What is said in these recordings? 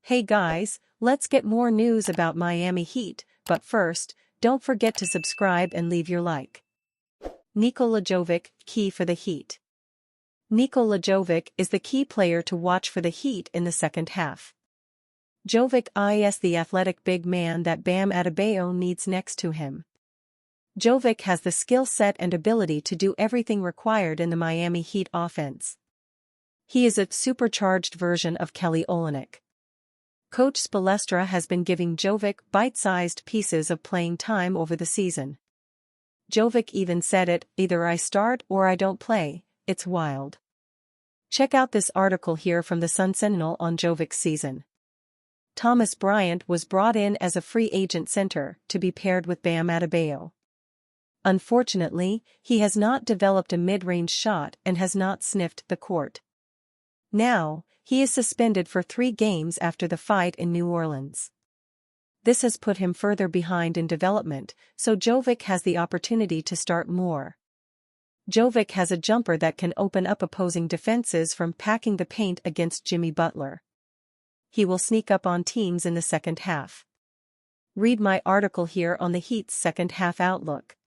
Hey guys, let's get more news about Miami Heat, but first, don't forget to subscribe and leave your like. Nikola Jovic, key for the Heat. Nikola Jovic is the key player to watch for the Heat in the second half. Jovic is the athletic big man that Bam Adebayo needs next to him. Jovic has the skill set and ability to do everything required in the Miami Heat offense. He is a supercharged version of Kelly Olynyk. Coach Spoelstra has been giving Jovic bite-sized pieces of playing time over the season. Jovic even said it, "Either I start or I don't play, it's wild." Check out this article here from the Sun Sentinel on Jovic's season. Thomas Bryant was brought in as a free agent center to be paired with Bam Adebayo. Unfortunately, he has not developed a mid-range shot and has not sniffed the court. Now, he is suspended for 3 games after the fight in New Orleans. This has put him further behind in development, so Jovic has the opportunity to start more. Jovic has a jumper that can open up opposing defenses from packing the paint against Jimmy Butler. He will sneak up on teams in the second half. Read my article here on the Heat's second half outlook.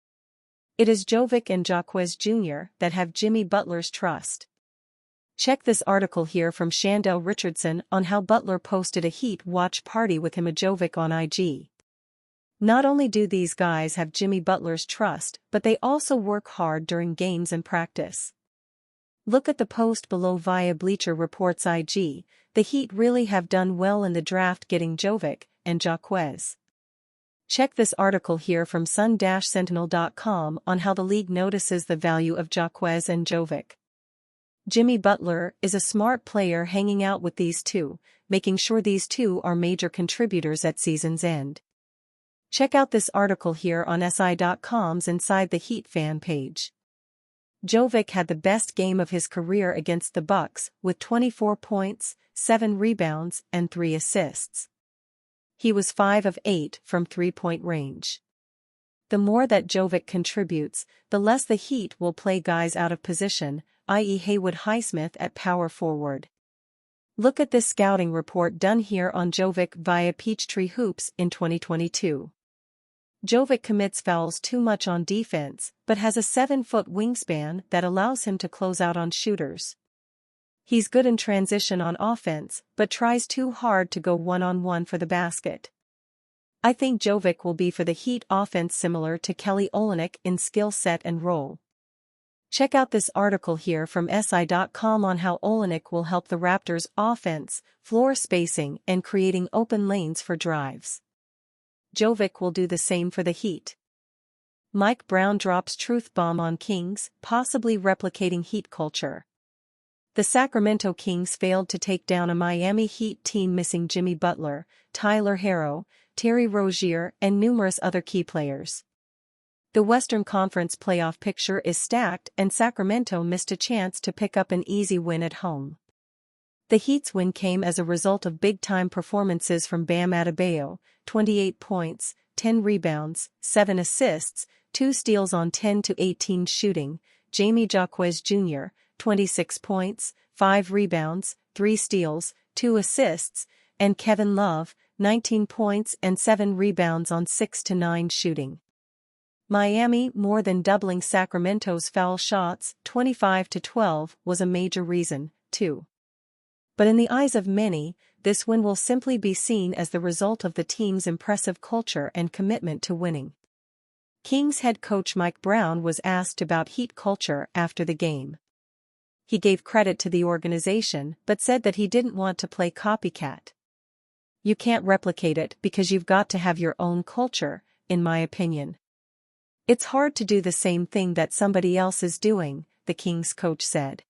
It is Jovic and Jaquez Jr. that have Jimmy Butler's trust. Check this article here from Chandel Richardson on how Butler posted a Heat watch party with him and Jovic on IG. Not only do these guys have Jimmy Butler's trust, but they also work hard during games and practice. Look at the post below via Bleacher Report's IG. The Heat really have done well in the draft getting Jovic and Jaquez. Check this article here from sun-sentinel.com on how the league notices the value of Jaquez and Jovic. Jimmy Butler is a smart player hanging out with these two, making sure these two are major contributors at season's end. Check out this article here on SI.com's Inside the Heat fan page. Jovic had the best game of his career against the Bucks with 24 points, 7 rebounds, and 3 assists. He was 5 of 8 from three-point range. The more that Jovic contributes, the less the Heat will play guys out of position, i.e. Haywood Highsmith at power forward. Look at this scouting report done here on Jovic via Peachtree Hoops in 2022. Jovic commits fouls too much on defense, but has a 7-foot wingspan that allows him to close out on shooters. He's good in transition on offense, but tries too hard to go one-on-one for the basket. I think Jovic will be for the Heat offense similar to Kelly Olynyk in skill set and role. Check out this article here from SI.com on how Olynyk will help the Raptors' offense, floor spacing and creating open lanes for drives. Jovic will do the same for the Heat. Mike Brown drops truth bomb on Kings, possibly replicating Heat culture. The Sacramento Kings failed to take down a Miami Heat team missing Jimmy Butler, Tyler Herro, Terry Rozier, and numerous other key players. The Western Conference playoff picture is stacked and Sacramento missed a chance to pick up an easy win at home. The Heat's win came as a result of big-time performances from Bam Adebayo, 28 points, 10 rebounds, 7 assists, 2 steals on 10-18 shooting, Jamie Jaquez Jr., 26 points, 5 rebounds, 3 steals, 2 assists, and Kevin Love, 19 points and 7 rebounds on 6-9 shooting. Miami more than doubling Sacramento's foul shots, 25-12, was a major reason, too. But in the eyes of many, this win will simply be seen as the result of the team's impressive culture and commitment to winning. Kings head coach Mike Brown was asked about Heat culture after the game. He gave credit to the organization but said that he didn't want to play copycat. You can't replicate it because you've got to have your own culture, in my opinion. It's hard to do the same thing that somebody else is doing, the Kings coach said.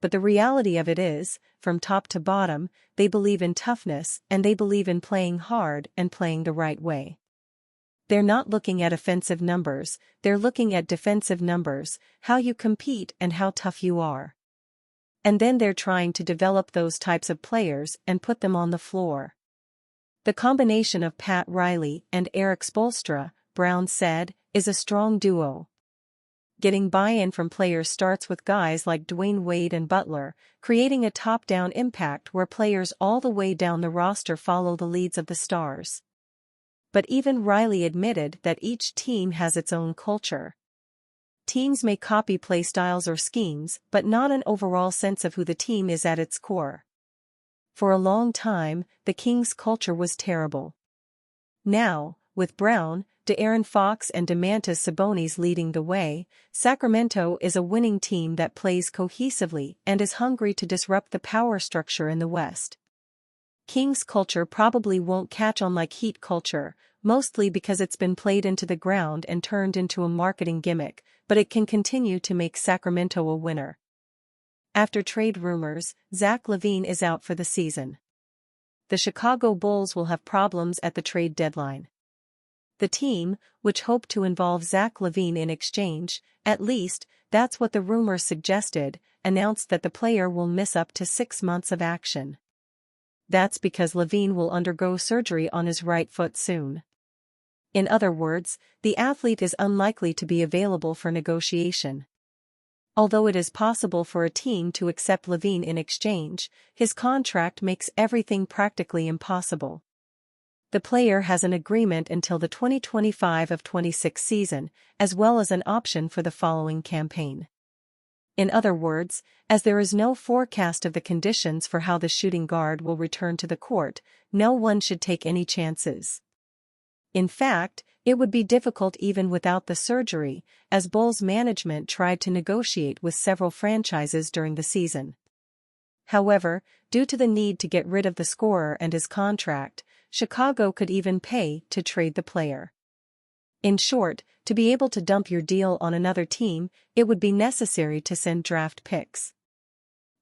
But the reality of it is, from top to bottom, they believe in toughness and they believe in playing hard and playing the right way. They're not looking at offensive numbers, they're looking at defensive numbers, how you compete and how tough you are. And then they're trying to develop those types of players and put them on the floor. The combination of Pat Riley and Eric Spoelstra, Brown said, is a strong duo. getting buy-in from players starts with guys like Dwayne Wade and Butler, creating a top-down impact where players all the way down the roster follow the leads of the stars. But even Riley admitted that each team has its own culture. Teams may copy play styles or schemes, but not an overall sense of who the team is at its core. For a long time, the Kings' culture was terrible. Now, with Brown, De'Aaron Fox and Domantas Sabonis leading the way, Sacramento is a winning team that plays cohesively and is hungry to disrupt the power structure in the West. Kings culture probably won't catch on like Heat culture, mostly because it's been played into the ground and turned into a marketing gimmick, but it can continue to make Sacramento a winner. After trade rumors, Zach LaVine is out for the season. The Chicago Bulls will have problems at the trade deadline. The team, which hoped to involve Zach LaVine in exchange, at least, that's what the rumors suggested, announced that the player will miss up to 6 months of action. That's because LaVine will undergo surgery on his right foot soon. In other words, the athlete is unlikely to be available for negotiation. Although it is possible for a team to accept LaVine in exchange, his contract makes everything practically impossible. The player has an agreement until the 2025-26 season, as well as an option for the following campaign. In other words, as there is no forecast of the conditions for how the shooting guard will return to the court, no one should take any chances. In fact, it would be difficult even without the surgery, as Bulls management tried to negotiate with several franchises during the season. However, due to the need to get rid of the scorer and his contract, Chicago could even pay to trade the player. In short, to be able to dump your deal on another team, it would be necessary to send draft picks.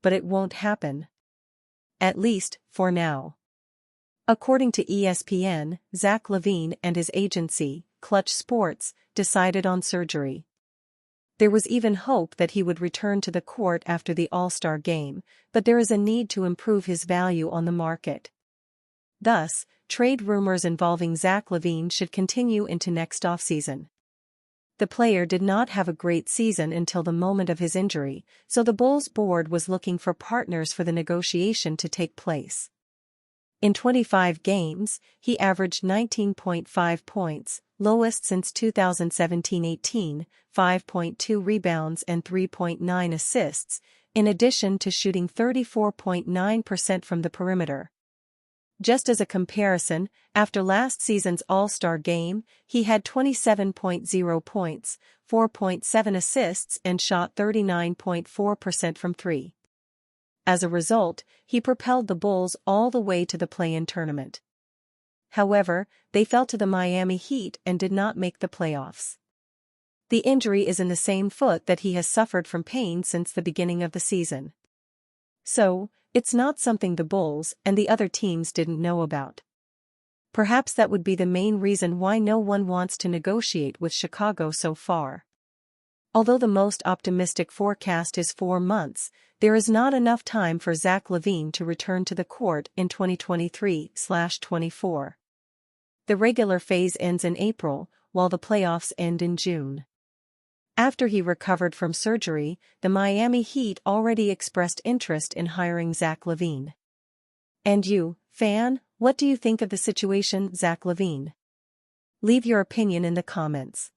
But it won't happen. At least, for now. According to ESPN, Zach LaVine and his agency, Clutch Sports, decided on surgery. There was even hope that he would return to the court after the All-Star game, but there is a need to improve his value on the market. Thus, trade rumors involving Zach LaVine should continue into next offseason. The player did not have a great season until the moment of his injury, so the Bulls board was looking for partners for the negotiation to take place. In 25 games, he averaged 19.5 points, lowest since 2017-18, 5.2 rebounds and 3.9 assists, in addition to shooting 34.9% from the perimeter. Just as a comparison, after last season's All-Star game, he had 27.0 points, 4.7 assists and shot 39.4% from three. As a result, he propelled the Bulls all the way to the play-in tournament. However, they fell to the Miami Heat and did not make the playoffs. The injury is in the same foot that he has suffered from pain since the beginning of the season. So, it's not something the Bulls and the other teams didn't know about. Perhaps that would be the main reason why no one wants to negotiate with Chicago so far. Although the most optimistic forecast is 4 months, there is not enough time for Zach LaVine to return to the court in 2023/24. The regular phase ends in April, while the playoffs end in June. After he recovered from surgery, the Miami Heat already expressed interest in hiring Zach LaVine. And you, fan, what do you think of the situation, Zach LaVine? Leave your opinion in the comments.